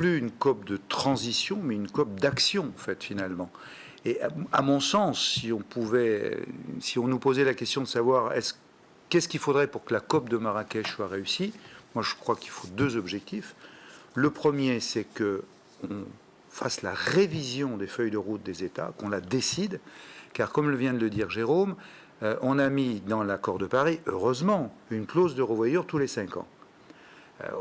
plus une COP de transition, mais une COP d'action, en fait, finalement. Et à mon sens, si on nous posait la question de savoir qu'est-ce qu'il faudrait pour que la COP de Marrakech soit réussie, moi je crois qu'il faut deux objectifs. Le premier, c'est qu'on fasse la révision des feuilles de route des États, qu'on la décide, car comme le vient de le dire Jérôme, on a mis dans l'accord de Paris, heureusement, une clause de revoyure tous les 5 ans.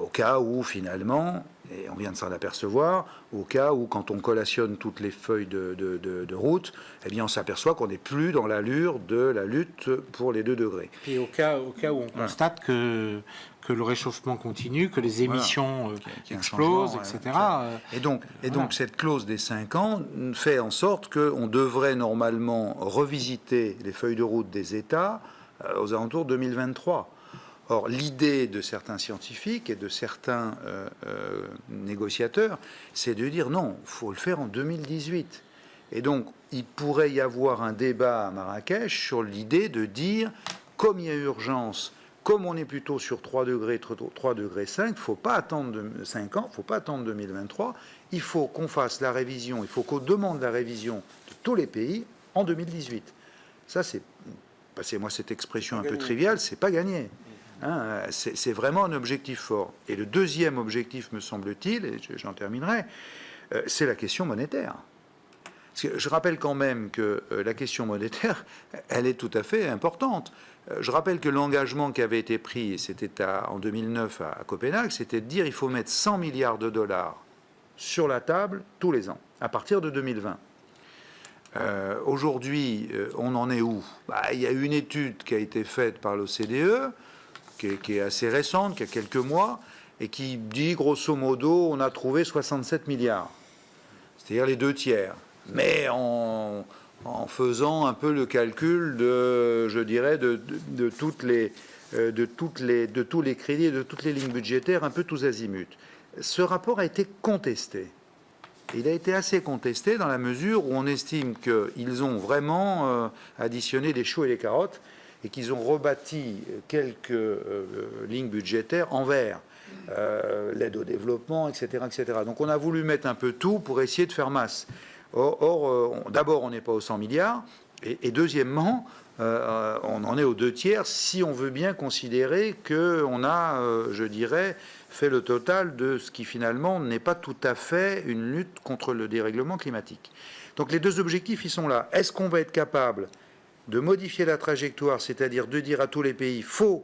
Au cas où, finalement, et on vient de s'en apercevoir, au cas où, quand on collationne toutes les feuilles de route, eh bien, on s'aperçoit qu'on n'est plus dans l'allure de la lutte pour les 2 degrés. Et au cas où on constate que le réchauffement continue, que les émissions explosent, etc. Et donc, cette clause des 5 ans fait en sorte qu'on devrait normalement revisiter les feuilles de route des États aux alentours de 2023. Or, l'idée de certains scientifiques et de certains négociateurs, c'est de dire non, il faut le faire en 2018. Et donc, il pourrait y avoir un débat à Marrakech sur l'idée de dire, comme il y a urgence, comme on est plutôt sur 3 degrés, 3 degrés 5, il ne faut pas attendre 5 ans, il ne faut pas attendre 2023, il faut qu'on fasse la révision, il faut qu'on demande la révision de tous les pays en 2018. Ça, passez-moi cette expression un peu triviale, c'est pas gagné. Hein, c'est vraiment un objectif fort. Et le deuxième objectif, me semble-t-il, et j'en terminerai, c'est la question monétaire. Parce que je rappelle quand même que la question monétaire, elle est tout à fait importante. Je rappelle que l'engagement qui avait été pris, et c'était en 2009 à Copenhague, c'était de dire qu'il faut mettre 100 milliards de dollars sur la table tous les ans, à partir de 2020. Aujourd'hui, on en est où ? Il y a une étude qui a été faite par l'OCDE, qui est assez récente, qui a quelques mois, et qui dit, grosso modo, on a trouvé 67 milliards. C'est-à-dire les 2 tiers. Mais en faisant un peu le calcul de tous les crédits et de toutes les lignes budgétaires, un peu tous azimuts. Ce rapport a été contesté. Il a été assez contesté dans la mesure où on estime qu'ils ont vraiment additionné les choux et les carottes et qu'ils ont rebâti quelques lignes budgétaires en vert, l'aide au développement, etc., etc. Donc on a voulu mettre un peu tout pour essayer de faire masse. Or d'abord, on n'est pas aux 100 milliards, et deuxièmement, on en est aux 2 tiers si on veut bien considérer qu'on a, fait le total de ce qui finalement n'est pas tout à fait une lutte contre le dérèglement climatique. Donc les 2 objectifs, ils sont là. Est-ce qu'on va être capable de modifier la trajectoire, c'est-à-dire de dire à tous les pays, il faut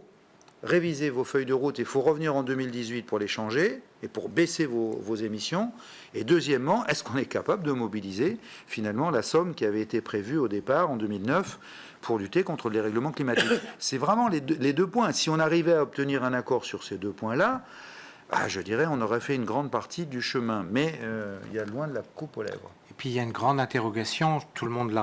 réviser vos feuilles de route et il faut revenir en 2018 pour les changer et pour baisser vos émissions. Et deuxièmement, est-ce qu'on est capable de mobiliser finalement la somme qui avait été prévue au départ en 2009 pour lutter contre le dérèglement climatique ? C'est vraiment les 2 points. Si on arrivait à obtenir un accord sur ces 2 points-là, je dirais on aurait fait une grande partie du chemin. Mais il y a loin de la coupe aux lèvres. Et puis il y a une grande interrogation, tout le monde l'a